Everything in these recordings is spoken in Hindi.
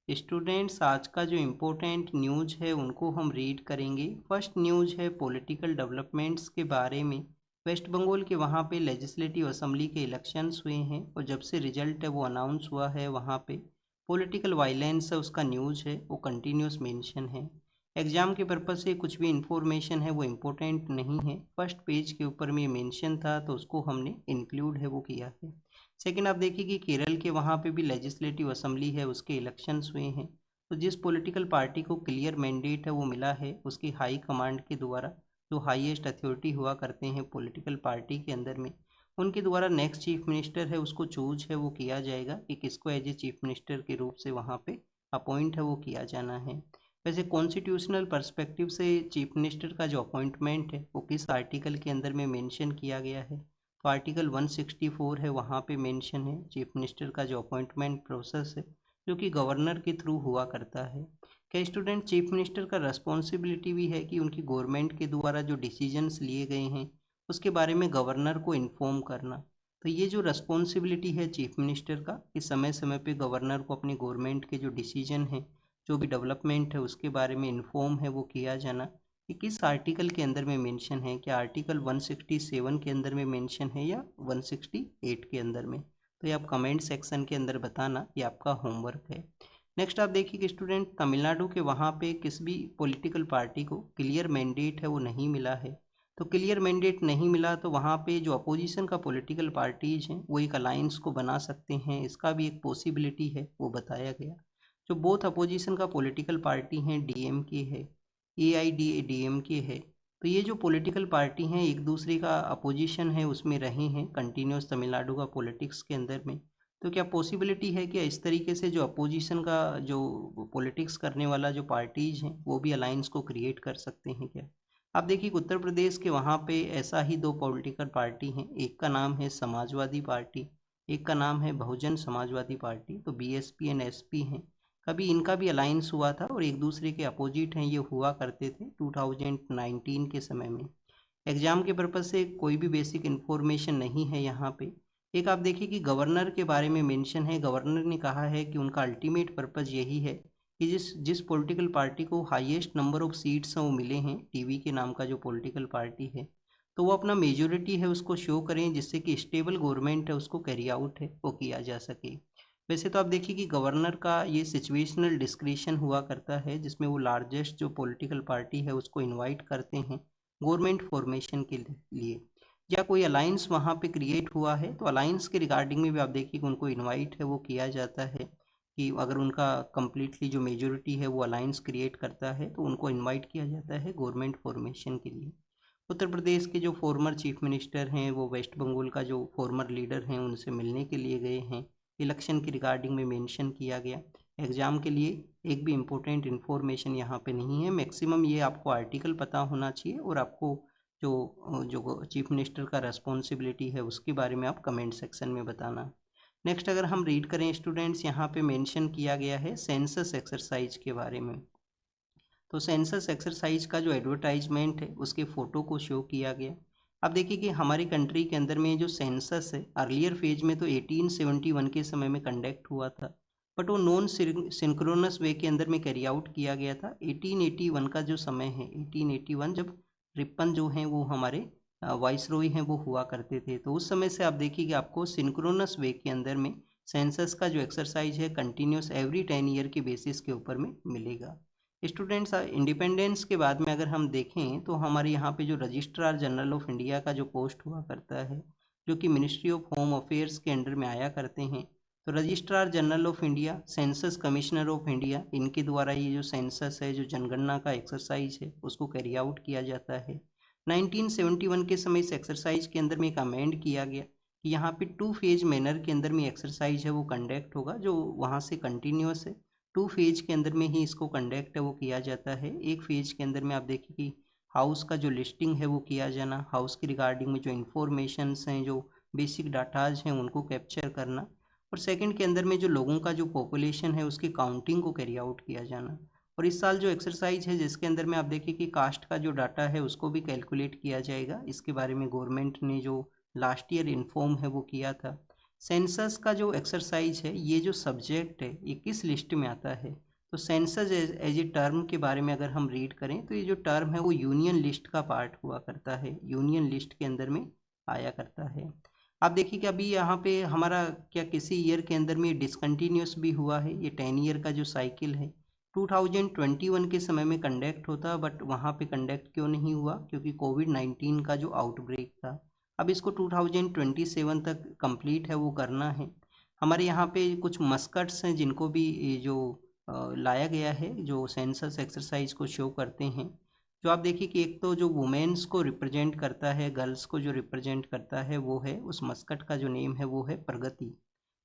स्टूडेंट्स, आज का जो इम्पोर्टेंट न्यूज़ है उनको हम रीड करेंगे। फर्स्ट न्यूज़ है पॉलिटिकल डेवलपमेंट्स के बारे में। वेस्ट बंगाल के वहाँ पे लेजिस्लेटिव असेंबली के इलेक्शंस हुए हैं और जब से रिजल्ट है वो अनाउंस हुआ है वहाँ पे पॉलिटिकल वायलेंस है उसका न्यूज़ है वो कंटिन्यूस मेंशन है। एग्ज़ाम के पर्पज़ से कुछ भी इंफॉर्मेशन है वो इम्पोर्टेंट नहीं है, फर्स्ट पेज के ऊपर में मेंशन था तो उसको हमने इंक्लूड है वो किया है। सेकंड, आप देखिए कि केरल के वहाँ पे भी लेजिस्लेटिव असेंबली है उसके इलेक्शंस हुए हैं। तो जिस पॉलिटिकल पार्टी को क्लियर मैंडेट है वो मिला है उसकी हाई कमांड के द्वारा, जो हाईएस्ट अथॉरिटी हुआ करते हैं पॉलिटिकल पार्टी के अंदर में, उनके द्वारा नेक्स्ट चीफ मिनिस्टर है उसको चूज है वो किया जाएगा कि किसको एज ए चीफ मिनिस्टर के रूप से वहाँ पे अपॉइंट है वो किया जाना है। वैसे कॉन्स्टिट्यूशनल पर्सपेक्टिव से चीफ मिनिस्टर का जो अपॉइंटमेंट है वो किस आर्टिकल के अंदर में मेंशन किया गया है, तो आर्टिकल 164 है वहाँ पे मेंशन है चीफ मिनिस्टर का जो अपॉइंटमेंट प्रोसेस है जो कि गवर्नर के थ्रू हुआ करता है। क्या स्टूडेंट, चीफ मिनिस्टर का रिस्पॉन्सिबिलिटी भी है कि उनकी गवर्नमेंट के द्वारा जो डिसीजंस लिए गए हैं उसके बारे में गवर्नर को इन्फॉर्म करना। तो ये जो रिस्पॉन्सिबिलिटी है चीफ मिनिस्टर का कि समय समय पे गवर्नर को अपनी गवर्नमेंट के जो डिसीजन हैं, जो भी डेवलपमेंट है उसके बारे में इन्फॉर्म है वो किया जाना, कि किस आर्टिकल के अंदर में मेंशन है, क्या आर्टिकल 167 के अंदर में मेंशन है या 168 के अंदर में। तो ये आप कमेंट सेक्शन के अंदर बताना, ये आपका होमवर्क है। नेक्स्ट आप देखिए कि स्टूडेंट, तमिलनाडु के वहाँ पे किस भी पॉलिटिकल पार्टी को क्लियर मैंडेट है वो नहीं मिला है। तो क्लियर मैंडेट नहीं मिला तो वहाँ पे जो अपोजिशन का पॉलिटिकल पार्टीज हैं वो एक अलायंस को बना सकते हैं, इसका भी एक पॉसिबिलिटी है वो बताया गया। जो बोथ अपोजिशन का पॉलिटिकल पार्टी हैं डीएमके है, एआईडीएमके है, तो ये जो पॉलिटिकल पार्टी हैं एक दूसरे का अपोजिशन है उसमें रहे हैं कंटिन्यूस तमिलनाडु का पॉलिटिक्स के अंदर में। तो क्या पॉसिबिलिटी है कि इस तरीके से जो अपोजिशन का जो पॉलिटिक्स करने वाला जो पार्टीज हैं वो भी अलायंस को क्रिएट कर सकते हैं क्या? आप देखिए कि उत्तर प्रदेश के वहाँ पे ऐसा ही दो पॉलिटिकल पार्टी हैं, एक का नाम है समाजवादी पार्टी, एक का नाम है बहुजन समाजवादी पार्टी। तो बीएसपी एंड एसपी हैं, कभी इनका भी अलायंस हुआ था और एक दूसरे के अपोजिट हैं ये हुआ करते थे 2019 के समय में। एग्जाम के पर्पज से कोई भी बेसिक इन्फॉर्मेशन नहीं है यहाँ पे। एक आप देखिए कि गवर्नर के बारे में मेंशन है, गवर्नर ने कहा है कि उनका अल्टीमेट पर्पज यही है कि जिस जिस पॉलिटिकल पार्टी को हाईएस्ट नंबर ऑफ सीट्स हैं वो मिले हैं, टीवी के नाम का जो पॉलिटिकल पार्टी है, तो वो अपना मेजोरिटी है उसको शो करें जिससे कि स्टेबल गवर्नमेंट है उसको कैरी आउट है वो किया जा सके। वैसे तो आप देखिए कि गवर्नर का ये सिचुएशनल डिस्क्रिशन हुआ करता है जिसमें वो लार्जेस्ट जो पॉलिटिकल पार्टी है उसको इनवाइट करते हैं गवर्नमेंट फॉर्मेशन के लिए, या कोई अलायंस वहाँ पे क्रिएट हुआ है तो अलायंस के रिगार्डिंग में भी आप देखिए कि उनको इनवाइट है वो किया जाता है, कि अगर उनका कम्प्लीटली जो मेजोरिटी है वो अलायंस क्रिएट करता है तो उनको इनवाइट किया जाता है गवर्नमेंट फॉर्मेशन के लिए। उत्तर प्रदेश के जो फॉर्मर चीफ मिनिस्टर हैं वो वेस्ट बंगाल का जो फॉर्मर लीडर हैं उनसे मिलने के लिए गए हैं, इलेक्शन की रिगार्डिंग में मेंशन किया गया। एग्ज़ाम के लिए एक भी इम्पोर्टेंट इन्फॉर्मेशन यहाँ पे नहीं है, मैक्सिमम ये आपको आर्टिकल पता होना चाहिए और आपको जो जो चीफ मिनिस्टर का रेस्पॉन्सिबिलिटी है उसके बारे में आप कमेंट सेक्शन में बताना। नेक्स्ट अगर हम रीड करें स्टूडेंट्स, यहाँ पे मेंशन किया गया है सेंसस एक्सरसाइज के बारे में। तो सेंसस एक्सरसाइज का जो एडवर्टाइजमेंट है उसके फ़ोटो को शो किया गया। अब देखिए कि हमारी कंट्री के अंदर में जो सेंसस है अर्लियर फेज में तो 1871 के समय में कंडक्ट हुआ था, बट वो नॉन सिंक्रोनस वे के अंदर में कैरी आउट किया गया था 1881 का जो समय है, 1881 जब रिपन जो हैं वो हमारे वाइसरॉय हैं वो हुआ करते थे, तो उस समय से आप देखिए कि आपको सिंक्रोनस वे के अंदर में सेंसस का जो एक्सरसाइज है कंटिन्यूस एवरी 10 ईयर के बेसिस के ऊपर में मिलेगा। स्टूडेंट्स, इंडिपेंडेंस के बाद में अगर हम देखें तो हमारे यहाँ पे जो रजिस्ट्रार जनरल ऑफ इंडिया का जो पोस्ट हुआ करता है जो कि मिनिस्ट्री ऑफ होम अफेयर्स के अंडर में आया करते हैं, तो registrar general of India, census commissioner of India, इनके द्वारा ये जो सेंसस है जो जनगणना का एक्सरसाइज है उसको कैरी आउट किया जाता है। 1971 के समय इस एक्सरसाइज के अंदर में एक अमेंड किया गया कि यहाँ पे 2 फेज मैनर के अंदर में एक्सरसाइज है वो कंडक्ट होगा, जो वहाँ से कंटिन्यूस है 2 फेज के अंदर में ही इसको कंडक्ट है वो किया जाता है। एक फेज के अंदर में आप देखिए कि हाउस का जो लिस्टिंग है वो किया जाना, हाउस की रिगार्डिंग में जो इन्फॉर्मेशंस हैं जो बेसिक डाटाज हैं उनको कैप्चर करना, और सेकंड के अंदर में जो लोगों का जो पॉपुलेशन है उसकी काउंटिंग को कैरी आउट किया जाना। और इस साल जो एक्सरसाइज है जिसके अंदर में आप देखिए कि कास्ट का जो डाटा है उसको भी कैलकुलेट किया जाएगा, इसके बारे में गवर्नमेंट ने जो लास्ट ईयर इन्फॉर्म है वो किया था। सेंसस का जो एक्सरसाइज है, ये जो सब्जेक्ट है, ये किस लिस्ट में आता है? तो सेंसस एज ए टर्म के बारे में अगर हम रीड करें तो ये जो टर्म है वो यूनियन लिस्ट का पार्ट हुआ करता है, यूनियन लिस्ट के अंदर में आया करता है। आप देखिए कि अभी यहाँ पे हमारा क्या किसी ईयर के अंदर में डिसकंटिन्यूस भी हुआ है, ये 10 ईयर का जो साइकिल है 2021 के समय में कंडक्ट होता, बट वहाँ पे कंडक्ट क्यों नहीं हुआ? क्योंकि कोविड-19 का जो आउटब्रेक था। अब इसको 2027 तक कंप्लीट है वो करना है। हमारे यहाँ पे कुछ मस्कट्स हैं जिनको भी ये जो लाया गया है, जो सेंसस एक्सरसाइज को शो करते हैं। जो आप देखिए कि एक तो जो वुमेन्स को रिप्रेजेंट करता है, गर्ल्स को जो रिप्रेजेंट करता है वो है, उस मस्कट का जो नेम है वो है प्रगति।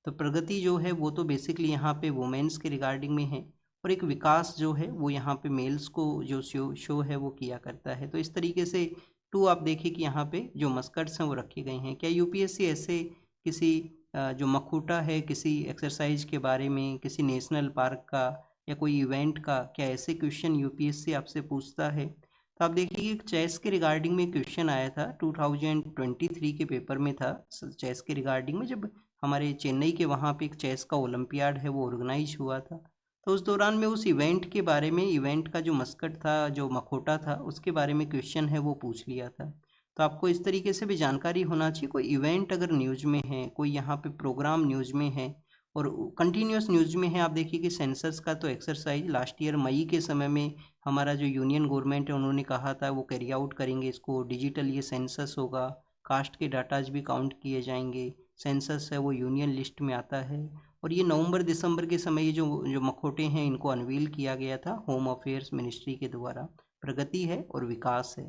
तो प्रगति जो है वो तो बेसिकली यहाँ पे वुमेन्स के रिगार्डिंग में है, और एक विकास जो है वो यहाँ पे मेल्स को जो शो है वो किया करता है। तो इस तरीके से टू आप देखिए कि यहाँ पे जो मस्कट्स हैं वो रखे गए हैं। क्या यूपीएससी ऐसे किसी जो मखूटा है किसी एक्सरसाइज के बारे में, किसी नेशनल पार्क का या कोई इवेंट का, क्या ऐसे क्वेश्चन यूपीएससी आपसे पूछता है? तो आप देखिए कि चेस के रिगार्डिंग में क्वेश्चन आया था 2023 के पेपर में था, चेस के रिगार्डिंग में, जब हमारे चेन्नई के वहाँ पे एक चेस का ओलंपियाड है वो ऑर्गेनाइज हुआ था। तो उस दौरान में उस इवेंट के बारे में, इवेंट का जो मस्कट था, जो मखोटा था, उसके बारे में क्वेश्चन है वो पूछ लिया था। तो आपको इस तरीके से भी जानकारी होना चाहिए, कोई इवेंट अगर न्यूज़ में है, कोई यहाँ पे प्रोग्राम न्यूज़ में है और कंटिन्यूस न्यूज़ में है। आप देखिए कि सेंसस का तो एक्सरसाइज लास्ट ईयर मई के समय में हमारा जो यूनियन गवर्नमेंट है उन्होंने कहा था वो कैरी आउट करेंगे, इसको डिजिटल ये सेंसस होगा, कास्ट के डाटाज भी काउंट किए जाएंगे, सेंसस है वो यूनियन लिस्ट में आता है। और ये नवंबर दिसंबर के समय ये जो जो मखोटे हैं इनको अनवील किया गया था होम अफेयर्स मिनिस्ट्री के द्वारा। प्रगति है और विकास है।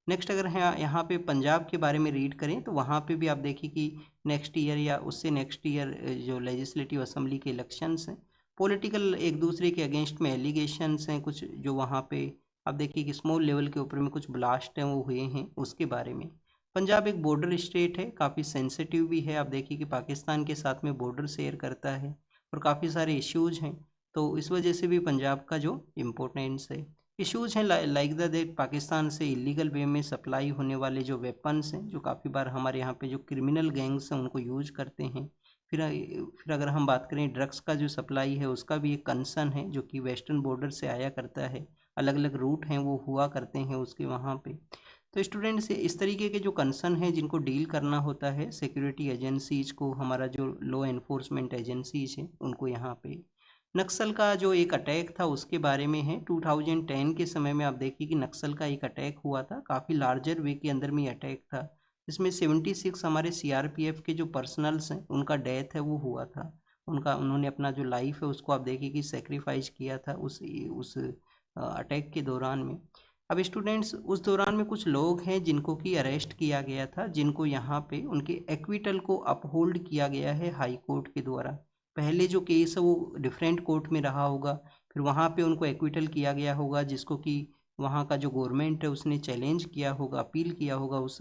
नेक्स्ट अगर यहाँ पे पंजाब के बारे में रीड करें तो वहाँ पे भी आप देखिए कि नेक्स्ट ईयर या उससे नेक्स्ट ईयर जो लेजिस्लेटिव असेंबली के इलेक्शंस हैं, पॉलिटिकल एक दूसरे के अगेंस्ट में एलिगेशंस हैं कुछ, जो वहाँ पे आप देखिए कि स्मॉल लेवल के ऊपर में कुछ ब्लास्ट हैं वो हुए हैं, उसके बारे में। पंजाब एक बॉर्डर स्टेट है, काफ़ी सेंसिटिव भी है। आप देखिए कि पाकिस्तान के साथ में बॉर्डर शेयर करता है और काफ़ी सारे इश्यूज हैं, तो इस वजह से भी पंजाब का जो इम्पोर्टेंस है। इश्यूज हैं लाइक द डेट पाकिस्तान से इलीगल वे में सप्लाई होने वाले जो वेपन्स हैं, जो काफ़ी बार हमारे यहाँ पे जो क्रिमिनल गैंग्स हैं उनको यूज करते हैं। फिर अगर हम बात करें ड्रग्स का जो सप्लाई है उसका भी एक कंसर्न है, जो कि वेस्टर्न बॉर्डर से आया करता है, अलग अलग रूट हैं वो हुआ करते हैं उसके वहाँ पे। तो स्टूडेंट्स इस तरीके के जो कंसर्न हैं जिनको डील करना होता है सिक्योरिटी एजेंसीज को, हमारा जो लॉ एनफोर्समेंट एजेंसीज हैं उनको यहाँ पे। नक्सल का जो एक अटैक था उसके बारे में है, 2010 के समय में आप देखिए कि नक्सल का एक अटैक हुआ था, काफ़ी लार्जर वे के अंदर में ये अटैक था। इसमें 76 हमारे सीआरपीएफ के जो पर्सनल्स हैं उनका डेथ है वो हुआ था, उन्होंने अपना जो लाइफ है उसको आप देखिए कि सेक्रीफाइस किया था उस अटैक के दौरान में। अब स्टूडेंट्स उस दौरान में कुछ लोग हैं जिनको कि अरेस्ट किया गया था, जिनको यहाँ पे उनके एक्विटल को अपहोल्ड किया गया है हाई कोर्ट के द्वारा। पहले जो केस है वो डिफरेंट कोर्ट में रहा होगा, फिर वहाँ पे उनको एक्विटल किया गया होगा, जिसको कि वहाँ का जो गवर्नमेंट है उसने चैलेंज किया होगा, अपील किया होगा उस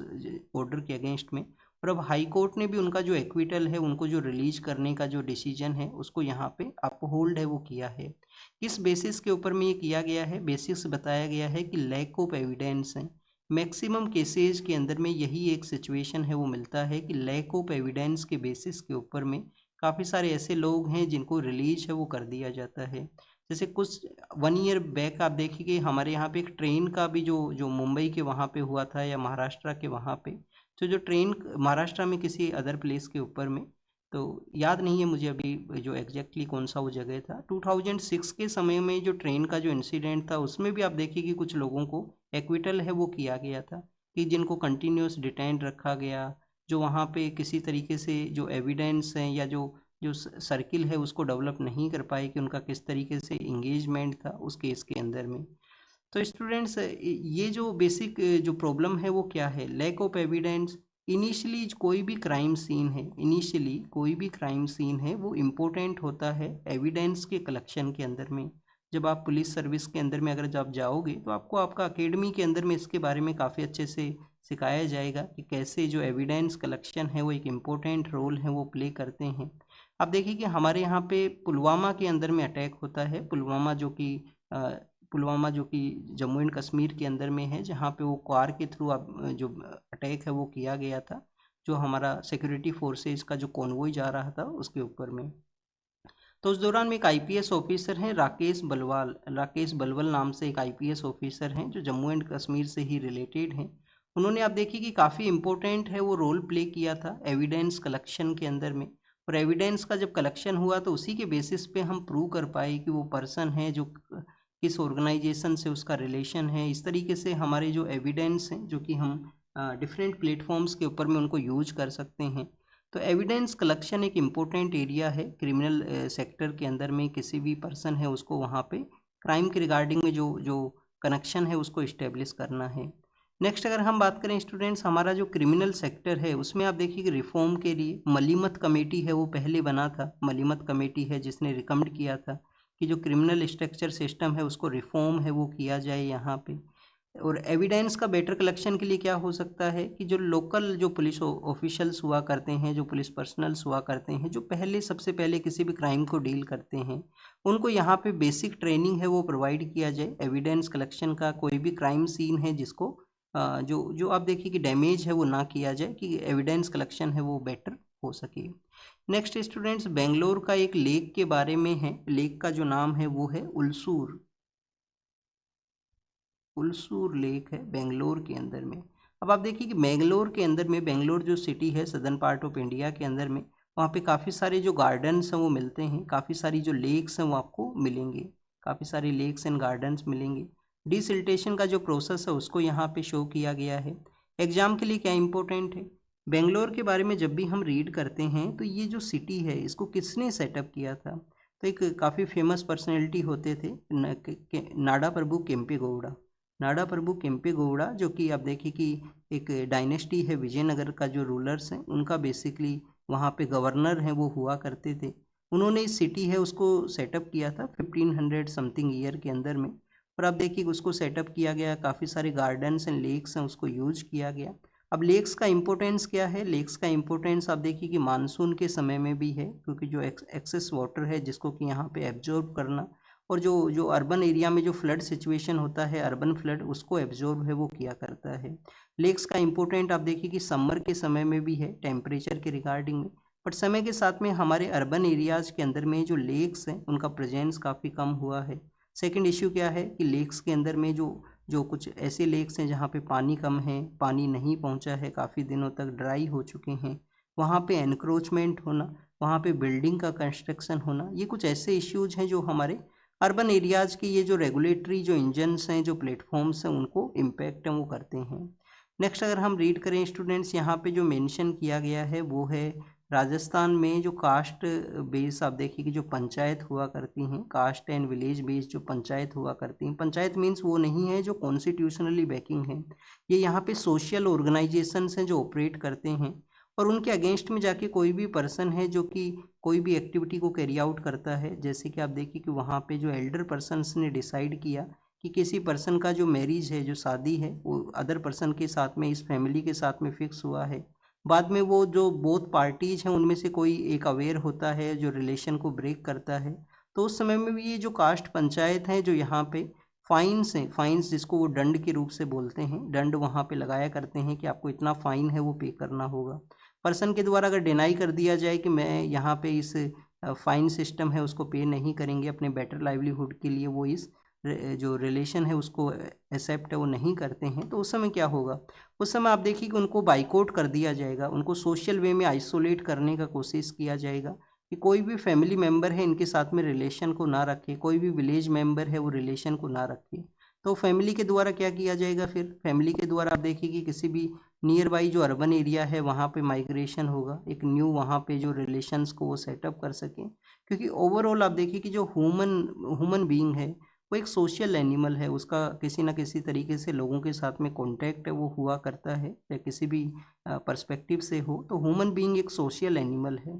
ऑर्डर के अगेंस्ट में। और अब हाई कोर्ट ने भी उनका जो एक्विटल है, उनको जो रिलीज करने का जो डिसीजन है उसको यहाँ पे अपहोल्ड है वो किया है। किस बेसिस के ऊपर में ये किया गया है? बेसिस बताया गया है कि लैक ऑफ एविडेंस है। मैक्सिमम केसेज के अंदर में यही एक सिचुएशन है वो मिलता है कि लैक ऑफ एविडेंस के बेसिस के ऊपर में काफ़ी सारे ऐसे लोग हैं जिनको रिलीज है वो कर दिया जाता है। जैसे कुछ 1 ईयर बैक आप देखिए कि हमारे यहाँ पे एक ट्रेन का भी जो जो मुंबई के वहाँ पे हुआ था या महाराष्ट्र के वहाँ पे, तो जो ट्रेन महाराष्ट्र में किसी अदर प्लेस के ऊपर में, तो याद नहीं है मुझे अभी जो एग्जैक्टली कौन सा वो जगह था। 2006 के समय में जो ट्रेन का जो इंसिडेंट था उसमें भी आप देखिए कि कुछ लोगों को एक्विटल है वो किया गया था, कि जिनको कंटिन्यूस डिटेन रखा गया, जो वहाँ पे किसी तरीके से जो एविडेंस हैं या जो जो सर्किल है उसको डेवलप नहीं कर पाए कि उनका किस तरीके से इंगेजमेंट था उस केस के अंदर में। तो स्टूडेंट्स ये जो बेसिक जो प्रॉब्लम है वो क्या है? Lack of evidence. इनिशियली कोई भी क्राइम सीन है, इनिशियली कोई भी क्राइम सीन है वो इम्पोर्टेंट होता है एविडेंस के कलेक्शन के अंदर में। जब आप पुलिस सर्विस के अंदर में अगर जब जाओगे तो आपको आपका अकेडमी के अंदर में इसके बारे में काफ़ी अच्छे से सिखाया जाएगा कि कैसे जो एविडेंस कलेक्शन है वो एक इम्पोर्टेंट रोल है वो प्ले करते हैं। आप देखिए कि हमारे यहाँ पे पुलवामा के अंदर में अटैक होता है, पुलवामा जो कि जम्मू एंड कश्मीर के अंदर में है, जहाँ पे वो कार के थ्रू जो अटैक है वो किया गया था। जो हमारा सिक्योरिटी फोर्सेस का जो कॉन्वॉय जा रहा था उसके ऊपर में। तो उस दौरान में एक आईपीएस ऑफिसर हैं राकेश बलवल नाम से एक आईपीएस ऑफिसर हैं जो जम्मू एंड कश्मीर से ही रिलेटेड हैं। उन्होंने आप देखिए कि काफ़ी इम्पोर्टेंट है वो रोल प्ले किया था एविडेंस कलेक्शन के अंदर में। और एविडेंस का जब कलेक्शन हुआ तो उसी के बेसिस पे हम प्रूव कर पाए कि वो पर्सन है जो किस ऑर्गेनाइजेशन से उसका रिलेशन है। इस तरीके से हमारे जो एविडेंस हैं जो कि हम डिफरेंट प्लेटफॉर्म्स के ऊपर में उनको यूज कर सकते हैं। तो एविडेंस कलेक्शन एक इम्पोर्टेंट एरिया है क्रिमिनल सेक्टर के अंदर में। किसी भी पर्सन है उसको वहाँ पे क्राइम के रिगार्डिंग में जो जो कनेक्शन है उसको इस्टेब्लिश करना है। नेक्स्ट अगर हम बात करें स्टूडेंट्स, हमारा जो क्रिमिनल सेक्टर है उसमें आप देखिए कि रिफॉर्म के लिए मलीमत कमेटी है वो पहले बना था। मलीमत कमेटी है जिसने रिकमेंड किया था कि जो क्रिमिनल स्ट्रक्चर सिस्टम है उसको रिफॉर्म है वो किया जाए यहाँ पे। और एविडेंस का बेटर कलेक्शन के लिए क्या हो सकता है कि जो लोकल जो पुलिस ऑफिशियल्स हुआ करते हैं, जो पुलिस पर्सनल्स हुआ करते हैं, जो सबसे पहले किसी भी क्राइम को डील करते हैं, उनको यहाँ पे बेसिक ट्रेनिंग है वो प्रोवाइड किया जाए एविडेंस कलेक्शन का। कोई भी क्राइम सीन है जिसको जो जो आप देखिए कि डैमेज है वो ना किया जाए, कि एविडेंस कलेक्शन है वो बेटर हो सके। नेक्स्ट स्टूडेंट्स, बेंगलोर का एक लेक के बारे में है। लेक का जो नाम है वो है उलसूर लेक है बेंगलोर के अंदर में। अब आप देखिए कि बेंगलोर के अंदर में, बेंगलोर जो सिटी है सदर्न पार्ट ऑफ इंडिया के अंदर में, वहाँ पे काफ़ी सारे जो गार्डन्स हैं वो मिलते हैं, काफ़ी सारी जो लेक्स हैं वो आपको मिलेंगे, काफ़ी सारी लेक्स एंड गार्डन्स मिलेंगे। डिसिल्टेशन का जो प्रोसेस है उसको यहाँ पे शो किया गया है। एग्जाम के लिए क्या इंपॉर्टेंट है, बेंगलोर के बारे में जब भी हम रीड करते हैं तो ये जो सिटी है इसको किसने सेटअप किया था, तो एक काफ़ी फेमस पर्सनैलिटी होते थे नाडा प्रभु केम्पेगौड़ा। नाडा प्रभु केम्पेगौड़ा जो कि आप देखिए कि एक डायनेस्टी है विजयनगर का, जो रूलर्स हैं उनका बेसिकली वहाँ पे गवर्नर हैं वो हुआ करते थे। उन्होंने इस सिटी है उसको सेटअप किया था 1500 समथिंग ईयर के अंदर में। और आप देखिए उसको सेटअप किया गया, काफ़ी सारे गार्डन्स एंड लेक्स हैं उसको यूज किया गया। अब लेक्स का इंपॉर्टेंस क्या है, लेक्स का इंपॉर्टेंस आप देखिए कि मानसून के समय में भी है, क्योंकि जो एक्सेस वाटर है जिसको कि यहाँ पे एब्जॉर्ब करना, और जो जो अर्बन एरिया में जो फ्लड सिचुएशन होता है, अर्बन फ्लड, उसको एब्जॉर्ब है वो किया करता है। लेक्स का इंपॉर्टेंट आप देखिए कि समर के समय में भी है टेम्परेचर के रिगार्डिंग में, बट समय के साथ में हमारे अर्बन एरियाज़ के अंदर में जो लेक्स हैं उनका प्रेजेंस काफ़ी कम हुआ है। सेकंड इश्यू क्या है कि लेक्स के अंदर में जो जो कुछ ऐसे लेक्स हैं जहाँ पे पानी कम है, पानी नहीं पहुँचा है, काफ़ी दिनों तक ड्राई हो चुके हैं, वहाँ पे एनक्रोचमेंट होना, वहाँ पे बिल्डिंग का कंस्ट्रक्शन होना, ये कुछ ऐसे इश्यूज हैं जो हमारे अर्बन एरियाज़ की ये जो रेगुलेटरी जो इंजन्स हैं, जो प्लेटफॉर्म्स हैं, उनको इम्पैक्ट वो करते हैं। नेक्स्ट अगर हम रीड करें स्टूडेंट्स, यहाँ पे जो मेंशन किया गया है वो है राजस्थान में जो कास्ट बेस आप देखिए कि जो पंचायत हुआ करती हैं, कास्ट एंड विलेज बेस जो पंचायत हुआ करती हैं, पंचायत मीन्स वो नहीं है जो कॉन्स्टिट्यूशनली बैकिंग है, ये यहाँ पे सोशल ऑर्गेनाइजेशंस हैं जो ऑपरेट करते हैं। और उनके अगेंस्ट में जाके कोई भी पर्सन है जो कि कोई भी एक्टिविटी को कैरी आउट करता है, जैसे कि आप देखिए कि वहाँ पे जो एल्डर पर्सन्स ने डिसाइड किया कि किसी पर्सन का जो मैरिज है, जो शादी है, वो अदर पर्सन के साथ में, इस फैमिली के साथ में फिक्स हुआ है, बाद में वो जो बोथ पार्टीज हैं उनमें से कोई एक अवेयर होता है जो रिलेशन को ब्रेक करता है, तो उस समय में भी ये जो कास्ट पंचायत हैं जो यहाँ पे फाइन्स हैं, फाइन्स जिसको वो दंड के रूप से बोलते हैं, दंड वहाँ पे लगाया करते हैं कि आपको इतना फाइन है वो पे करना होगा। पर्सन के द्वारा अगर डिनाई कर दिया जाए कि मैं यहाँ पे इस फाइन सिस्टम है उसको पे नहीं करेंगे अपने बेटर लाइवलीहुड के लिए, वो इस जो रिलेशन है उसको एक्सेप्ट है वो नहीं करते हैं, तो उस समय क्या होगा, उस समय आप देखिए कि उनको बाइकआउट कर दिया जाएगा, उनको सोशल वे में आइसोलेट करने का कोशिश किया जाएगा कि कोई भी फैमिली मेम्बर है इनके साथ में रिलेशन को ना रखे, कोई भी विलेज मेम्बर है वो रिलेशन को ना रखे। तो फैमिली के द्वारा क्या किया जाएगा, फिर फैमिली के द्वारा आप देखिए कि किसी भी नियर बाई जो अर्बन एरिया है वहाँ पे माइग्रेशन होगा, एक न्यू वहाँ पे जो रिलेशंस को वो सेटअप कर सकें, क्योंकि ओवरऑल आप देखिए कि जो ह्यूमन बीइंग है वो एक सोशल एनिमल है, उसका किसी ना किसी तरीके से लोगों के साथ में कॉन्टैक्ट है वो हुआ करता है, या किसी भी पर्सपेक्टिव से हो, तो ह्यूमन बीइंग एक सोशल एनिमल है।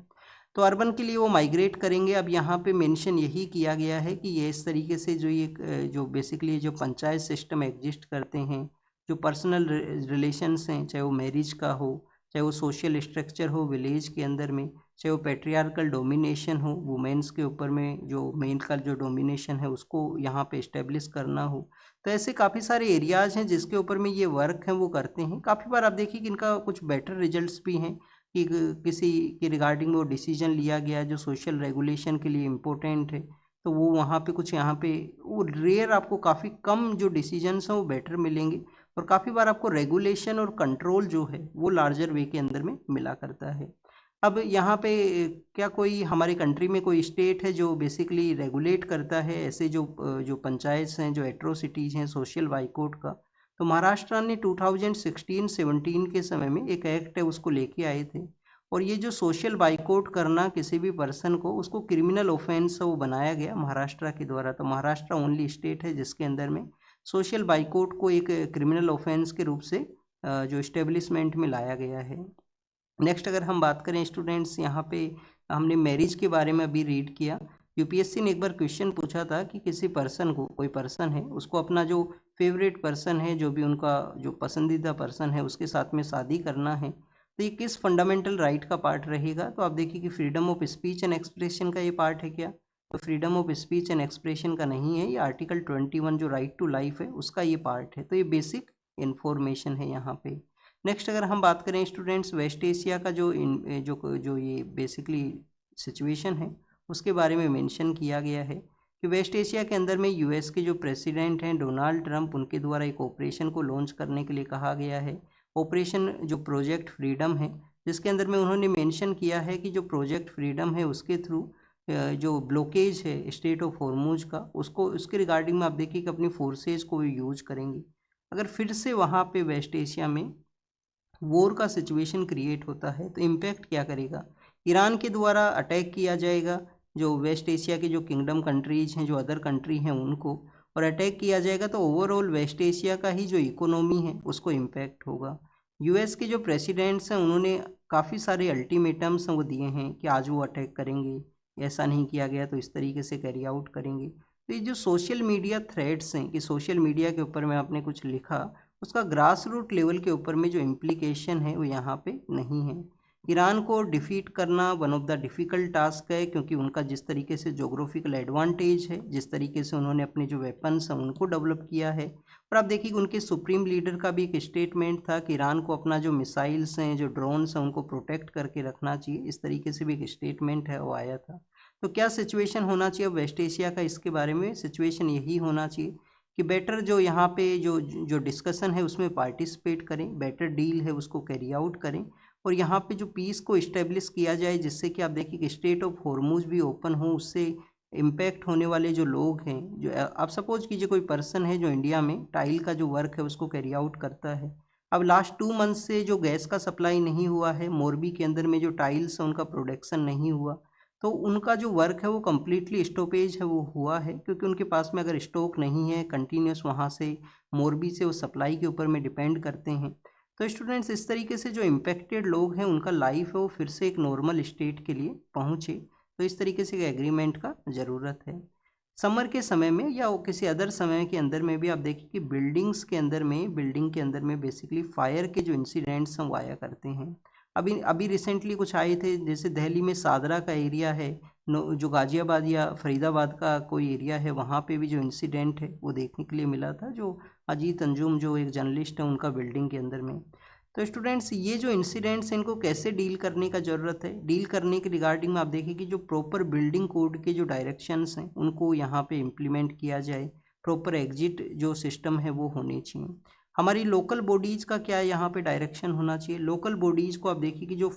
तो अर्बन के लिए वो माइग्रेट करेंगे। अब यहाँ पे मेंशन यही किया गया है कि ये इस तरीके से जो ये जो बेसिकली जो पंचायत सिस्टम एग्जिस्ट करते हैं, जो पर्सनल रिलेशंस हैं, चाहे वो मैरिज का हो, चाहे वो सोशल स्ट्रक्चर हो विलेज के अंदर में, चाहे वो पेट्रियार्कल डोमिनेशन हो, वुमेन्स के ऊपर में जो मेल का जो डोमिनेशन है उसको यहाँ पे इस्टेब्लिश करना हो। तो ऐसे काफ़ी सारे एरियाज़ हैं जिसके ऊपर में ये वर्क है वो करते हैं। काफ़ी बार आप देखिए कि इनका कुछ बेटर रिजल्ट्स भी हैं कि किसी के रिगार्डिंग वो डिसीजन लिया गया जो सोशल रेगुलेशन के लिए इम्पोर्टेंट है, तो वो वहाँ पे कुछ यहाँ पे वो रेयर आपको काफ़ी कम जो डिसीजंस हैं वो बेटर मिलेंगे, और काफ़ी बार आपको रेगुलेशन और कंट्रोल जो है वो लार्जर वे के अंदर में मिला करता है। अब यहाँ पे क्या कोई हमारे कंट्री में कोई स्टेट है जो बेसिकली रेगुलेट करता है ऐसे जो पंचायत हैं, जो एट्रोसिटीज़ हैं सोशल बाइकआउट का? तो महाराष्ट्र ने 2016-17 के समय में एक एक्ट है उसको लेके आए थे, और ये जो सोशल बाइकआउट करना किसी भी पर्सन को उसको क्रिमिनल ऑफेंस वो बनाया गया महाराष्ट्र के द्वारा। तो महाराष्ट्र ओनली स्टेट है जिसके अंदर में सोशल बाइकआउट को एक क्रिमिनल ऑफेंस के रूप से जो इस्टेब्लिशमेंट में लाया गया है। नेक्स्ट अगर हम बात करें स्टूडेंट्स, यहाँ पे हमने मैरिज के बारे में अभी रीड किया। यूपीएससी ने एक बार क्वेश्चन पूछा था कि किसी पर्सन को, कोई पर्सन है उसको अपना जो फेवरेट पर्सन है, जो भी उनका जो पसंदीदा पर्सन है उसके साथ में शादी करना है, तो ये किस फंडामेंटल राइट का पार्ट रहेगा? तो आप देखिए कि freedom of speech and expression का ये पार्ट है क्या? तो freedom of speech and expression का नहीं है, ये आर्टिकल 21 जो राइट टू लाइफ है उसका ये पार्ट है। तो ये बेसिक इन्फॉर्मेशन है यहाँ पे। नेक्स्ट अगर हम बात करें स्टूडेंट्स, वेस्ट एशिया का जो ये बेसिकली सिचुएशन है उसके बारे में मेंशन किया गया है कि वेस्ट एशिया के अंदर में यूएस के जो प्रेसिडेंट हैं डोनाल्ड ट्रंप, उनके द्वारा एक ऑपरेशन को लॉन्च करने के लिए कहा गया है। ऑपरेशन जो प्रोजेक्ट फ्रीडम है, जिसके अंदर में उन्होंने मेंशन किया है कि जो प्रोजेक्ट फ्रीडम है उसके थ्रू जो ब्लॉकेज है स्टेट ऑफ हॉर्मुज का, उसको उसके रिगार्डिंग में आप देखिए कि अपनी फोर्सेज को यूज करेंगे। अगर फिर से वहाँ पे वेस्ट एशिया में वॉर का सिचुएशन क्रिएट होता है तो इम्पैक्ट क्या करेगा? ईरान के द्वारा अटैक किया जाएगा जो वेस्ट एशिया के जो किंगडम कंट्रीज हैं, जो अदर कंट्री हैं उनको, और अटैक किया जाएगा तो ओवरऑल वेस्ट एशिया का ही जो इकोनॉमी है उसको इम्पैक्ट होगा। यूएस के जो प्रेसिडेंट्स हैं उन्होंने काफ़ी सारे अल्टीमेटम्स वो दिए हैं कि आज वो अटैक करेंगे, ऐसा नहीं किया गया तो इस तरीके से कैरी आउट करेंगे। तो ये जो सोशल मीडिया थ्रेड्स हैं कि सोशल मीडिया के ऊपर में आपने कुछ लिखा, उसका ग्रास रूट लेवल के ऊपर में जो इम्प्लीकेशन है वो यहाँ पे नहीं है। ईरान को डिफीट करना one of the difficult task है, क्योंकि उनका जिस तरीके से जोग्राफिकल एडवांटेज है, जिस तरीके से उन्होंने अपने जो वेपन्स हैं उनको डेवलप किया है। और आप देखिए कि उनके सुप्रीम लीडर का भी एक स्टेटमेंट था कि ईरान को अपना जो मिसाइल्स हैं, जो ड्रोन्स हैं, उनको प्रोटेक्ट करके रखना चाहिए, इस तरीके से भी एक स्टेटमेंट है वो आया था। तो क्या सिचुएशन होना चाहिए अब वेस्ट एशिया का? इसके बारे में सिचुएशन यही होना चाहिए कि बेटर जो यहाँ पे जो जो डिस्कशन है उसमें पार्टिसिपेट करें, बेटर डील है उसको कैरी आउट करें, और यहाँ पे जो पीस को इस्टेब्लिश किया जाए जिससे कि आप देखिए कि स्टेट ऑफ हॉर्मुज भी ओपन हो, उससे इम्पैक्ट होने वाले जो लोग हैं, जो आप सपोज कीजिए कोई पर्सन है जो इंडिया में टाइल का जो वर्क है उसको कैरी आउट करता है। अब लास्ट 2 मंथ से जो गैस का सप्लाई नहीं हुआ है, मोरबी के अंदर में जो टाइल्स है उनका प्रोडक्शन नहीं हुआ, तो उनका जो वर्क है वो कम्प्लीटली स्टॉपेज है वो हुआ है, क्योंकि उनके पास में अगर स्टॉक नहीं है कंटिन्यूस, वहाँ से मोरबी से वो सप्लाई के ऊपर में डिपेंड करते हैं। तो स्टूडेंट्स इस तरीके से जो इम्पेक्टेड लोग हैं उनका लाइफ है वो फिर से एक नॉर्मल स्टेट के लिए पहुँचे, तो इस तरीके से एग्रीमेंट का ज़रूरत है। समर के समय में या वो किसी अदर समय के अंदर में भी आप देखिए कि बिल्डिंग के अंदर में बेसिकली फायर के जो इंसिडेंट्स हैं वो आया करते हैं। अभी अभी रिसेंटली कुछ आए थे, जैसे दिल्ली में सादरा का एरिया है, जो गाजियाबाद या फरीदाबाद का कोई एरिया है, वहाँ पे भी जो इंसिडेंट है वो देखने के लिए मिला था, जो अजीत अंजुम जो एक जर्नलिस्ट है उनका बिल्डिंग के अंदर में। तो स्टूडेंट्स ये जो इंसिडेंट्स हैं इनको कैसे डील करने का ज़रूरत है? डील करने के रिगार्डिंग में आप देखिए कि जो प्रॉपर बिल्डिंग कोड के जो डायरेक्शंस हैं उनको यहाँ पे इम्प्लीमेंट किया जाए, प्रॉपर एग्जिट जो सिस्टम है वो होने चाहिए। हमारी लोकल बॉडीज़ का क्या यहाँ पे डायरेक्शन होना चाहिए? लोकल बॉडीज़ को आप देखिए कि जो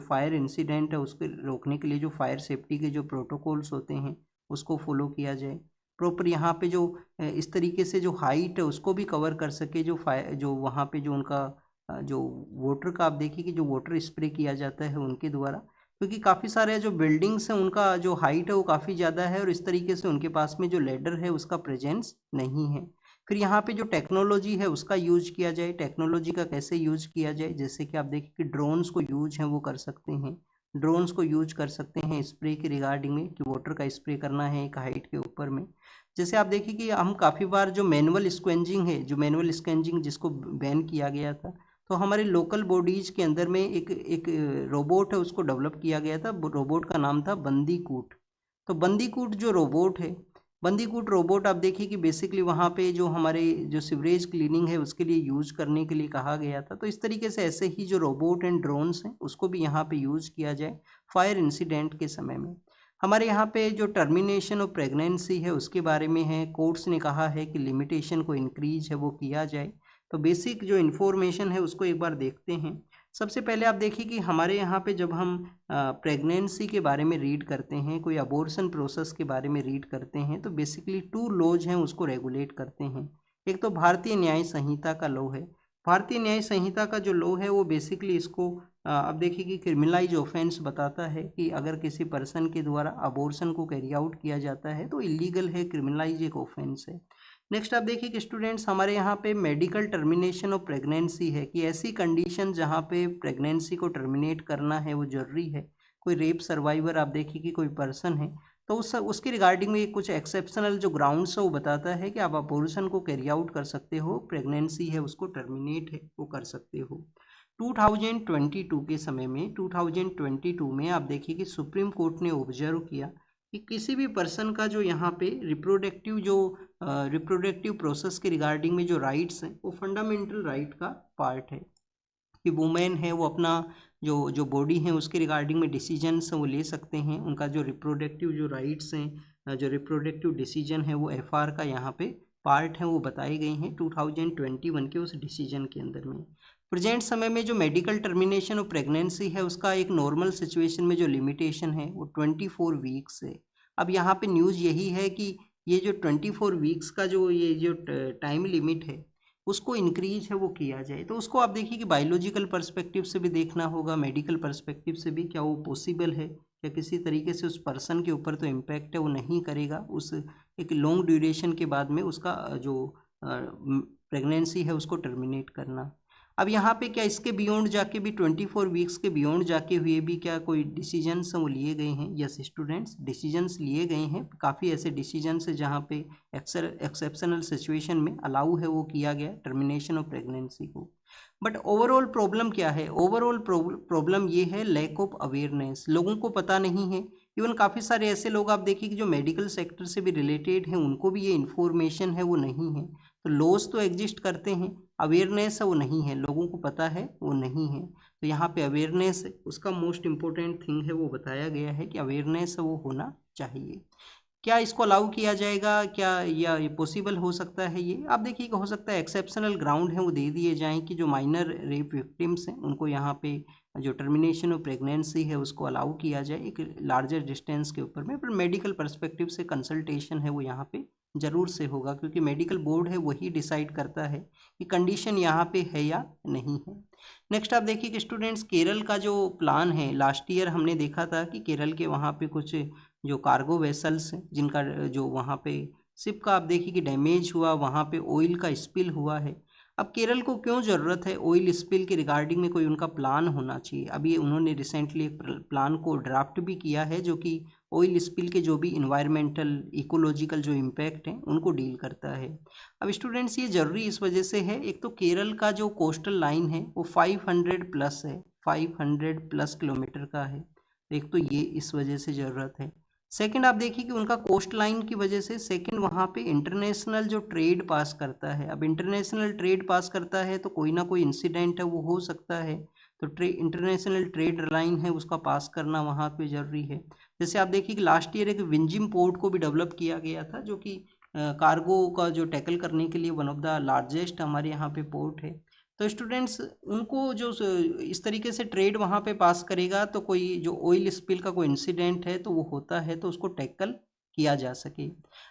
फायर इंसिडेंट है उसको रोकने के लिए जो फायर सेफ्टी के जो प्रोटोकॉल्स होते हैं उसको फॉलो किया जाए। प्रॉपर यहाँ पे जो इस तरीके से जो हाइट है उसको भी कवर कर सके, जो वहाँ पे जो उनका जो वाटर का आप देखिए कि जो वाटर स्प्रे किया जाता है उनके द्वारा, क्योंकि काफ़ी सारे जो बिल्डिंग्स हैं उनका जो हाइट है वो काफ़ी ज़्यादा है, और इस तरीके से उनके पास में जो लेडर है उसका प्रेजेंस नहीं है। फिर यहाँ पे जो टेक्नोलॉजी है उसका यूज किया जाए। टेक्नोलॉजी का कैसे यूज किया जाए? जैसे कि आप देखिए कि ड्रोन्स को यूज है वो कर सकते हैं, ड्रोन्स को यूज कर सकते हैं स्प्रे के रिगार्डिंग में, कि वाटर का स्प्रे करना है एक हाइट के ऊपर में। जैसे आप देखिए कि हम काफ़ी बार जो मैनुअल स्क्वेंजिंग है, जो मैनुअल स्क्वेंजिंग जिसको बैन किया गया था, तो हमारे लोकल बॉडीज के अंदर में एक रोबोट है, उसको डेवलप किया गया था। रोबोट का नाम था बंदीकूट। तो बंदीकूट जो रोबोट है, बंदीकूट रोबोट आप देखिए कि बेसिकली वहाँ पे जो हमारे जो सीवरेज क्लीनिंग है उसके लिए यूज करने के लिए कहा गया था। तो इस तरीके से ऐसे ही जो रोबोट एंड ड्रोन्स हैं उसको भी यहाँ पे यूज किया जाए फायर इंसिडेंट के समय में। हमारे यहाँ पे जो टर्मिनेशन ऑफ प्रेगनेंसी है उसके बारे में है, कोर्ट्स ने कहा है कि लिमिटेशन को इंक्रीज है वो किया जाए। तो बेसिक जो इन्फॉर्मेशन है उसको एक बार देखते हैं। सबसे पहले आप देखिए कि हमारे यहाँ पे जब हम प्रेगनेंसी के बारे में रीड करते हैं, कोई अबॉर्शन प्रोसेस के बारे में रीड करते हैं, तो बेसिकली 2 लॉज हैं उसको रेगुलेट करते हैं। एक तो भारतीय न्याय संहिता का लॉ है। भारतीय न्याय संहिता का जो लॉ है वो बेसिकली इसको अब देखिए कि क्रिमिनलाइज ऑफेंस बताता है कि अगर किसी पर्सन के द्वारा अबॉर्शन को कैरी आउट किया जाता है तो इलीगल है, क्रिमिनलाइज एक ऑफेंस है। नेक्स्ट आप देखिए कि स्टूडेंट्स हमारे यहाँ पे मेडिकल टर्मिनेशन ऑफ प्रेगनेंसी है कि ऐसी कंडीशन जहाँ पे प्रेगनेंसी को टर्मिनेट करना है वो जरूरी है। कोई रेप सर्वाइवर आप देखिए कि कोई पर्सन है तो उसके रिगार्डिंग में कुछ एक्सेप्शनल जो ग्राउंड्स है वो बताता है कि आप अबॉर्शन को कैरी आउट कर सकते हो, प्रेगनेंसी है उसको टर्मिनेट है वो कर सकते हो। 2022 के समय में 2022 में आप देखिए कि सुप्रीम कोर्ट ने ऑब्जर्व किया कि किसी भी पर्सन का जो यहाँ पे रिप्रोडक्टिव प्रोसेस के रिगार्डिंग में जो राइट्स हैं वो फंडामेंटल राइट का पार्ट है कि वुमेन है वो अपना जो बॉडी है उसके रिगार्डिंग में डिसीजंस वो ले सकते हैं। उनका जो रिप्रोडक्टिव जो राइट्स हैं, जो रिप्रोडक्टिव डिसीजन है वो एफआर का यहाँ पे पार्ट है वो बताए गए हैं 2021 के उस डिसीजन के अंदर में। प्रेजेंट समय में जो मेडिकल टर्मिनेशन ऑफ प्रेगनेंसी है उसका एक नॉर्मल सिचुएशन में जो लिमिटेशन है वो 24 वीक्स है। अब यहाँ पे न्यूज़ यही है कि ये जो 24 वीक्स का जो ये जो टाइम लिमिट है उसको इंक्रीज है वो किया जाए। तो उसको आप देखिए कि बायोलॉजिकल पर्सपेक्टिव से भी देखना होगा, मेडिकल पर्सपेक्टिव से भी, क्या वो पॉसिबल है, क्या किसी तरीके से उस पर्सन के ऊपर तो इम्पैक्ट है वो नहीं करेगा उस एक लॉन्ग ड्यूरेशन के बाद में उसका जो प्रेगनेंसी है उसको टर्मिनेट करना। अब यहाँ पे क्या इसके बियॉन्ड जाके भी 24 वीक्स के बियॉन्ड जाके हुए भी क्या कोई डिसीजंस वो लिए गए हैं? यस स्टूडेंट्स, डिसीजंस लिए गए हैं। काफ़ी ऐसे डिसीजंस है जहाँ पे एक्सेप्शनल सिचुएशन में अलाउ है वो किया गया टर्मिनेशन ऑफ प्रेगनेंसी को। बट ओवरऑल प्रॉब्लम क्या है? ओवरऑल प्रॉब्लम ये है लैक ऑफ अवेयरनेस। लोगों को पता नहीं है। इवन काफ़ी सारे ऐसे लोग आप देखिए कि जो मेडिकल सेक्टर से भी रिलेटेड हैं उनको भी ये इन्फॉर्मेशन है वो नहीं है। तो लॉज तो एग्जिस्ट करते हैं, अवेयरनेस है वो नहीं है, लोगों को पता है वो नहीं है। तो यहाँ पे अवेयरनेस उसका मोस्ट इम्पोर्टेंट थिंग है वो बताया गया है कि अवेयरनेस है वो होना चाहिए। क्या इसको अलाउ किया जाएगा क्या, या ये पॉसिबल हो सकता है? ये आप देखिए कि हो सकता है एक्सेप्शनल ग्राउंड है वो दे दिए जाएं कि जो माइनर रेप विक्टिम्स हैं उनको यहाँ पे जो टर्मिनेशन ऑफ प्रेगनेंसी है उसको अलाउ किया जाए एक लार्जर डिस्टेंस के ऊपर में। पर मेडिकल पर्सपेक्टिव से कंसल्टेशन है वो यहाँ पे ज़रूर से होगा क्योंकि मेडिकल बोर्ड है वही डिसाइड करता है कि कंडीशन यहाँ पे है या नहीं है। नेक्स्ट आप देखिए कि स्टूडेंट्स केरल का जो प्लान है, लास्ट ईयर हमने देखा था कि केरल के वहाँ पे कुछ जो कार्गो वेसल्स हैं जिनका जो वहाँ पे शिप का आप देखिए कि डैमेज हुआ, वहाँ पे ऑयल का स्पिल हुआ है। अब केरल को क्यों ज़रूरत है ऑयल स्पिल के रिगार्डिंग में कोई उनका प्लान होना चाहिए। अभी उन्होंने रिसेंटली एक प्लान को ड्राफ्ट भी किया है जो कि ऑयल स्पिल के जो भी इन्वायरमेंटल इकोलॉजिकल जो इम्पैक्ट हैं उनको डील करता है। अब स्टूडेंट्स ये ज़रूरी इस वजह से है, एक तो केरल का जो कोस्टल लाइन है वो 500 प्लस है, 500 प्लस किलोमीटर का है। एक तो ये इस वजह से ज़रूरत है। सेकंड आप देखिए कि उनका कोस्ट लाइन की वजह से, सेकंड वहाँ पे इंटरनेशनल जो ट्रेड पास करता है। अब इंटरनेशनल ट्रेड पास करता है तो कोई ना कोई इंसिडेंट है वो हो सकता है। तो इंटरनेशनल ट्रेड लाइन है उसका पास करना वहाँ पे ज़रूरी है। जैसे आप देखिए कि लास्ट ईयर एक विंजिम पोर्ट को भी डेवलप किया गया था जो कि कार्गो का जो टैकल करने के लिए वन ऑफ द लार्जेस्ट हमारे यहाँ पे पोर्ट है। तो स्टूडेंट्स उनको जो इस तरीके से ट्रेड वहाँ पे पास करेगा तो कोई जो ऑयल स्पिल का कोई इंसिडेंट है तो वो होता है तो उसको टैकल किया जा सके।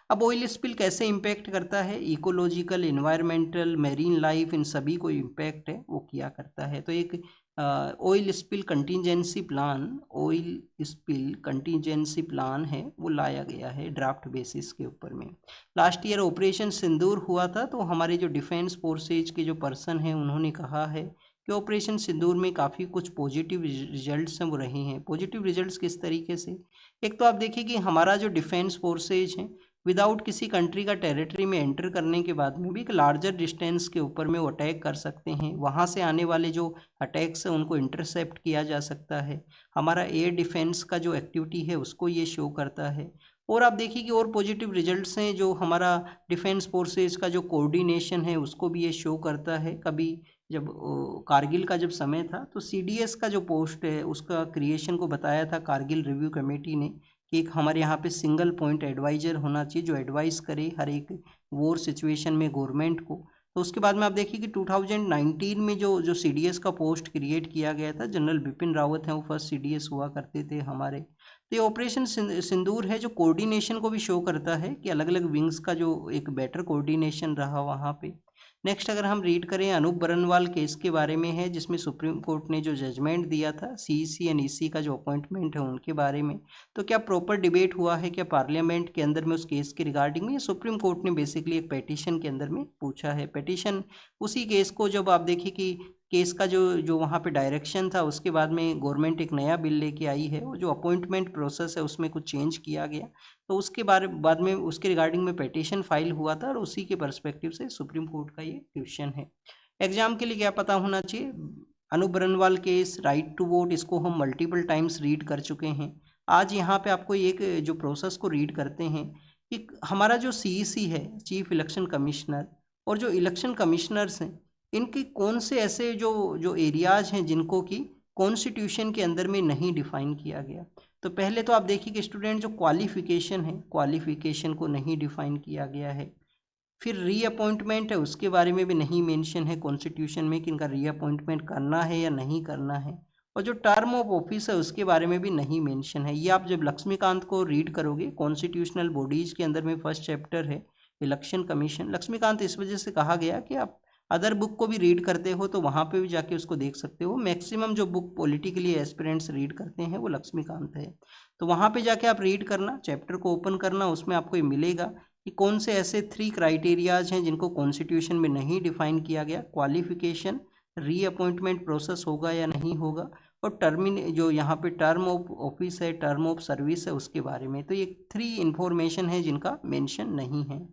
अब ऑयल स्पिल कैसे इम्पैक्ट करता है? इकोलॉजिकल, इन्वायरमेंटल, मेरीन लाइफ, इन सभी को इम्पैक्ट है वो किया करता है। तो एक oil spill contingency plan, oil spill contingency plan है वो लाया गया है ड्राफ्ट बेसिस के ऊपर में। लास्ट ईयर ऑपरेशन सिंदूर हुआ था तो हमारे जो डिफेंस फोर्सेज के जो पर्सन हैं उन्होंने कहा है कि ऑपरेशन सिंदूर में काफ़ी कुछ पॉजिटिव रिजल्ट्स हैं वो रहे हैं। पॉजिटिव रिजल्ट्स किस तरीके से? एक तो आप देखिए कि हमारा जो डिफेंस फोर्सेज हैं विदाउट किसी कंट्री का टेरिटरी में एंटर करने के बाद में भी एक लार्जर डिस्टेंस के ऊपर में वो अटैक कर सकते हैं। वहाँ से आने वाले जो अटैक्स हैं उनको इंटरसेप्ट किया जा सकता है। हमारा एयर डिफेंस का जो एक्टिविटी है उसको ये शो करता है। और आप देखिए कि और पॉजिटिव रिजल्ट्स हैं, जो हमारा डिफेंस फोर्सेज का जो कोऑर्डिनेशन है उसको भी ये शो करता है। कभी जब कारगिल का जब समय था तो सीडीएस का जो पोस्ट है उसका क्रिएशन को बताया था कारगिल रिव्यू कमेटी ने कि एक हमारे यहाँ पे सिंगल पॉइंट एडवाइजर होना चाहिए जो एडवाइस करे हर एक वॉर सिचुएशन में गवर्नमेंट को। तो उसके बाद में आप देखिए कि 2019 में जो सीडीएस का पोस्ट क्रिएट किया गया था, जनरल बिपिन रावत हैं वो फर्स्ट सीडीएस हुआ करते थे हमारे। तो ये ऑपरेशन सिंदूर है जो कोऑर्डिनेशन को भी शो करता है कि अलग अलग विंग्स का जो एक बेटर कोऑर्डिनेशन रहा वहाँ पे। नेक्स्ट अगर हम रीड करें अनूप बरनवाल केस के बारे में है, जिसमें सुप्रीम कोर्ट ने जो जजमेंट दिया था सीईसी एंड ईसी का जो अपॉइंटमेंट है उनके बारे में। तो क्या प्रॉपर डिबेट हुआ है क्या पार्लियामेंट के अंदर में उस केस के रिगार्डिंग में? सुप्रीम कोर्ट ने बेसिकली एक पेटिशन के अंदर में पूछा है। पेटिशन उसी केस को जब आप देखिए कि केस का जो जो वहाँ पे डायरेक्शन था उसके बाद में गवर्नमेंट एक नया बिल लेके आई है, वो जो अपॉइंटमेंट प्रोसेस है उसमें कुछ चेंज किया गया। तो उसके बाद में उसके रिगार्डिंग में पिटीशन फाइल हुआ था और उसी के पर्सपेक्टिव से सुप्रीम कोर्ट का ये क्वेश्चन है। एग्जाम के लिए क्या पता होना चाहिए? Anoop Barnwal case, right to vote, इसको हम मल्टीपल टाइम्स रीड कर चुके हैं। आज यहाँ पे आपको एक जो प्रोसेस को रीड करते हैं कि हमारा जो सीईसी है चीफ इलेक्शन कमिश्नर और जो इलेक्शन कमिश्नर्स हैं इनके कौन से ऐसे जो जो एरियाज हैं जिनको कि कॉन्स्टिट्यूशन के अंदर में नहीं डिफाइन किया गया। तो पहले तो आप देखिए कि स्टूडेंट जो क्वालिफिकेशन है, क्वालिफिकेशन को नहीं डिफाइन किया गया है। फिर रीअपॉइंटमेंट है उसके बारे में भी नहीं मेंशन है कॉन्स्टिट्यूशन में कि इनका रीअपॉइंटमेंट करना है या नहीं करना है। और जो टर्म ऑफ ऑफिस है उसके बारे में भी नहीं मेंशन है। ये आप जब लक्ष्मीकांत को रीड करोगे कॉन्स्टिट्यूशनल बॉडीज के अंदर में फर्स्ट चैप्टर है इलेक्शन कमीशन, लक्ष्मीकांत इस वजह से कहा गया कि आप अदर बुक को भी रीड करते हो तो वहाँ पे भी जाके उसको देख सकते हो। मैक्सिमम जो बुक पॉलिटिकली एस्पिरेंट्स रीड करते हैं वो लक्ष्मीकांत है। तो वहाँ पे जाके आप रीड करना, चैप्टर को ओपन करना, उसमें आपको ये मिलेगा कि कौन से ऐसे 3 क्राइटेरियाज हैं जिनको कॉन्स्टिट्यूशन में नहीं डिफाइन किया गया। क्वालिफिकेशन, रीअपॉइंटमेंट प्रोसेस होगा या नहीं होगा, और जो यहाँ पे टर्म ऑफ ऑफिस है, टर्म ऑफ सर्विस है उसके बारे में। तो ये 3 इंफॉर्मेशन है जिनका मेंशन नहीं है।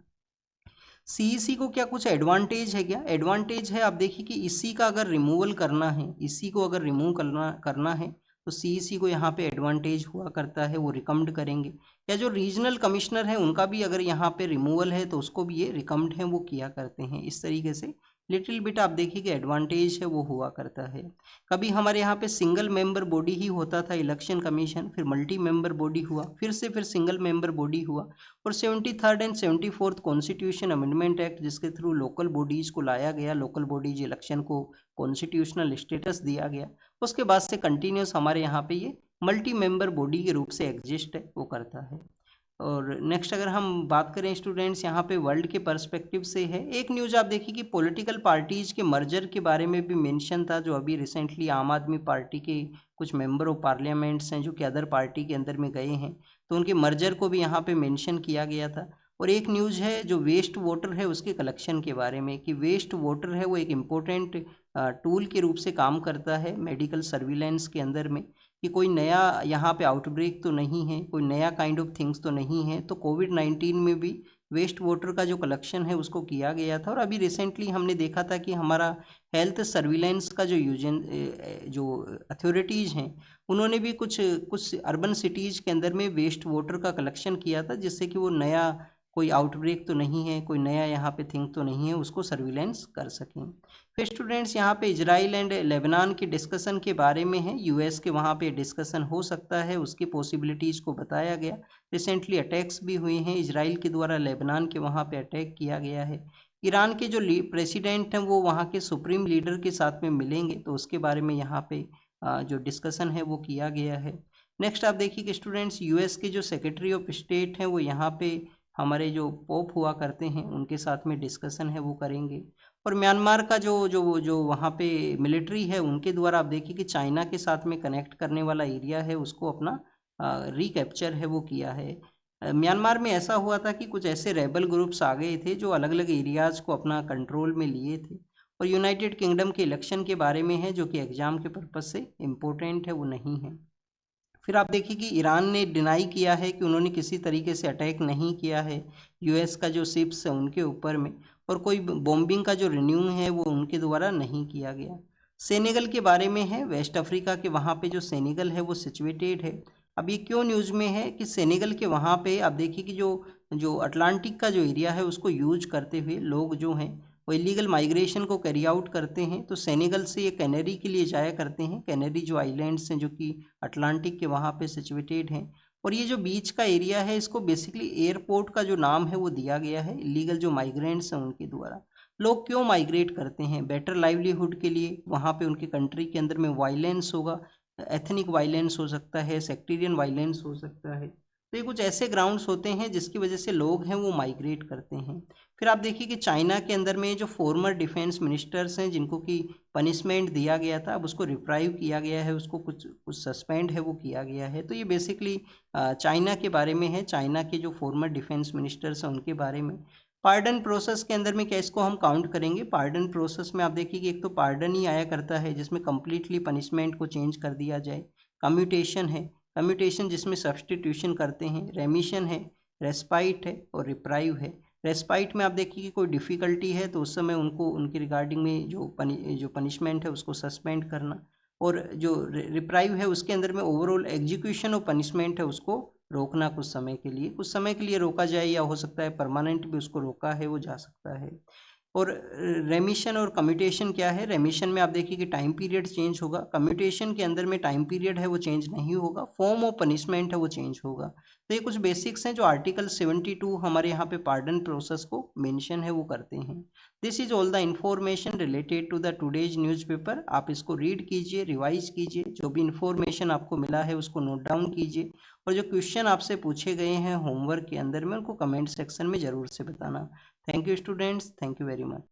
सीईसी को क्या कुछ एडवांटेज है क्या? एडवांटेज है, आप देखिए कि इसी का अगर रिमूवल करना है, इसी को अगर रिमूव करना है तो सीईसी को यहाँ पे एडवांटेज हुआ करता है, वो रिकमेंड करेंगे। या जो रीजनल कमिश्नर है उनका भी अगर यहाँ पे रिमूवल है तो उसको भी ये रिकमेंड है वो किया करते हैं। इस तरीके से लिटिल बिट आप देखिए कि एडवांटेज है वो हुआ करता है। कभी हमारे यहाँ पे सिंगल मेंबर बॉडी ही होता था इलेक्शन कमीशन, फिर मल्टी मेंबर बॉडी हुआ, फिर से फिर सिंगल मेंबर बॉडी हुआ, और 73rd and 74th constitution amendment act जिसके थ्रू लोकल बॉडीज को लाया गया, लोकल बॉडीज इलेक्शन को कॉन्स्टिट्यूशनल स्टेटस दिया गया। उसके बाद से कंटिन्यूस हमारे यहाँ पे ये मल्टी मेंबर बॉडी के रूप से एग्जिस्ट है वो करता है। और नेक्स्ट अगर हम बात करें स्टूडेंट्स यहाँ पे वर्ल्ड के पर्सपेक्टिव से है, एक न्यूज़ आप देखिए कि पॉलिटिकल पार्टीज के मर्जर के बारे में भी मेंशन था, जो अभी रिसेंटली आम आदमी पार्टी के कुछ मेंबर ऑफ पार्लियामेंट्स हैं जो कि अदर पार्टी के अंदर में गए हैं, तो उनके मर्जर को भी यहाँ पे मेंशन किया गया था। और एक न्यूज़ है जो वेस्ट वाटर है उसके कलेक्शन के बारे में, कि वेस्ट वाटर है वो एक इम्पोर्टेंट टूल के रूप से काम करता है मेडिकल सर्विलेंस के अंदर में, कि कोई नया यहाँ पे आउटब्रेक तो नहीं है, कोई नया काइंड ऑफ थिंग्स तो नहीं है। तो कोविड-19 में भी वेस्ट वाटर का जो कलेक्शन है उसको किया गया था। और अभी रिसेंटली हमने देखा था कि हमारा हेल्थ सर्विलेंस का जो अथॉरिटीज़ हैं उन्होंने भी कुछ कुछ अर्बन सिटीज़ के अंदर में वेस्ट वाटर का कलेक्शन किया था, जिससे कि वो नया कोई आउटब्रेक तो नहीं है, कोई नया यहाँ पे थिंग तो नहीं है, उसको सर्विलेंस कर सकें। फिर स्टूडेंट्स यहाँ पे इजराइल एंड लेबनान के डिस्कशन के बारे में है, यूएस के वहाँ पे डिस्कशन हो सकता है, उसकी पॉसिबिलिटीज़ को बताया गया। रिसेंटली अटैक्स भी हुए हैं इजराइल के द्वारा, लेबनान के वहाँ पे अटैक किया गया है। ईरान के जो प्रेसिडेंट हैं वो वहाँ के सुप्रीम लीडर के साथ में मिलेंगे, तो उसके बारे में यहाँ पे जो डिस्कशन है वो किया गया है। नेक्स्ट आप देखिए कि स्टूडेंट्स यूएस के जो सेक्रेटरी ऑफ स्टेट हैं वो यहाँ पे हमारे जो पोप हुआ करते हैं उनके साथ में डिस्कशन है वो करेंगे। और म्यांमार का जो जो जो वहाँ पे मिलिट्री है उनके द्वारा आप देखिए कि चाइना के साथ में कनेक्ट करने वाला एरिया है उसको अपना रिकैप्चर है वो किया है। म्यांमार में ऐसा हुआ था कि कुछ ऐसे रेबल ग्रुप्स आ गए थे जो अलग अलग एरियाज़ को अपना कंट्रोल में लिए थे। और यूनाइटेड किंगडम के इलेक्शन के बारे में है जो कि एग्ज़ाम के पर्पज़ से इम्पोर्टेंट है, वो नहीं है। फिर आप देखिए कि ईरान ने डिनाई किया है कि उन्होंने किसी तरीके से अटैक नहीं किया है यूएस का जो शिप्स है उनके ऊपर में, और कोई बॉम्बिंग का जो रिन्यू है वो उनके द्वारा नहीं किया गया। सेनेगल के बारे में है, वेस्ट अफ्रीका के वहाँ पे जो सेनेगल है वो सिचुएटेड है। अब ये क्यों न्यूज़ में है कि सेनेगल के वहाँ पे आप देखिए कि जो जो अटलांटिक का जो एरिया है उसको यूज करते हुए लोग जो हैं वो इलीगल माइग्रेशन को कैरी आउट करते हैं। तो सेनेगल से ये कैनेरी के लिए जाया करते हैं, कैनेरी जो आइलैंड्स हैं जो कि अटलांटिक के वहाँ पे सिचुएटेड हैं। और ये जो बीच का एरिया है इसको बेसिकली एयरपोर्ट का जो नाम है वो दिया गया है इलीगल जो माइग्रेंट्स हैं उनके द्वारा। लोग क्यों माइग्रेट करते हैं? बेटर लाइवलीहुड के लिए। वहाँ पे उनके कंट्री के अंदर में वायलेंस होगा, एथनिक वायलेंस हो सकता है, सेक्टेरियन वायलेंस हो सकता है। तो ये कुछ ऐसे ग्राउंड्स होते हैं जिसकी वजह से लोग हैं वो माइग्रेट करते हैं। फिर आप देखिए कि चाइना के अंदर में जो फॉर्मर डिफेंस मिनिस्टर्स हैं जिनको कि पनिशमेंट दिया गया था, अब उसको रिप्राइव किया गया है, उसको कुछ कुछ सस्पेंड है वो किया गया है। तो ये बेसिकली चाइना के बारे में है, चाइना के जो फॉर्मर डिफेंस मिनिस्टर्स हैं उनके बारे में। पार्डन प्रोसेस के अंदर में क्या इसको हम काउंट करेंगे? पार्डन प्रोसेस में आप देखिए कि एक तो पार्डन ही आया करता है जिसमें कंप्लीटली पनिशमेंट को चेंज कर दिया जाए। कम्यूटेशन है, कम्यूटेशन जिसमें सब्सटीट्यूशन करते हैं। रेमिशन है, रेस्पाइट है और रिप्राइव है। रेस्पाइट में आप देखिए कि कोई डिफ़िकल्टी है तो उस समय उनको उनके रिगार्डिंग में जो पनिशमेंट है उसको सस्पेंड करना। और जो रिप्राइव है उसके अंदर में ओवरऑल एग्जीक्यूशन और पनिशमेंट है उसको रोकना कुछ समय के लिए रोका जाए, या हो सकता है परमानेंट भी उसको रोका है वो जा सकता है। और रेमिशन और कम्यूटेशन क्या है? रेमिशन में आप देखिए कि टाइम पीरियड चेंज होगा, कम्यूटेशन के अंदर में टाइम पीरियड है वो चेंज नहीं होगा, फॉर्म ऑफ पनिशमेंट है वो चेंज होगा। तो ये कुछ बेसिक्स हैं जो आर्टिकल 72 हमारे यहाँ पे पार्डन प्रोसेस को मेंशन है वो करते हैं। This is all the information related to the today's newspaper. आप इसको रीड कीजिए, रिवाइज कीजिए, जो भी इंफॉर्मेशन आपको मिला है उसको नोट डाउन कीजिए, और जो क्वेश्चन आपसे पूछे गए हैं होमवर्क के अंदर में उनको कमेंट सेक्शन में ज़रूर से बताना। Thank you students, thank you very much.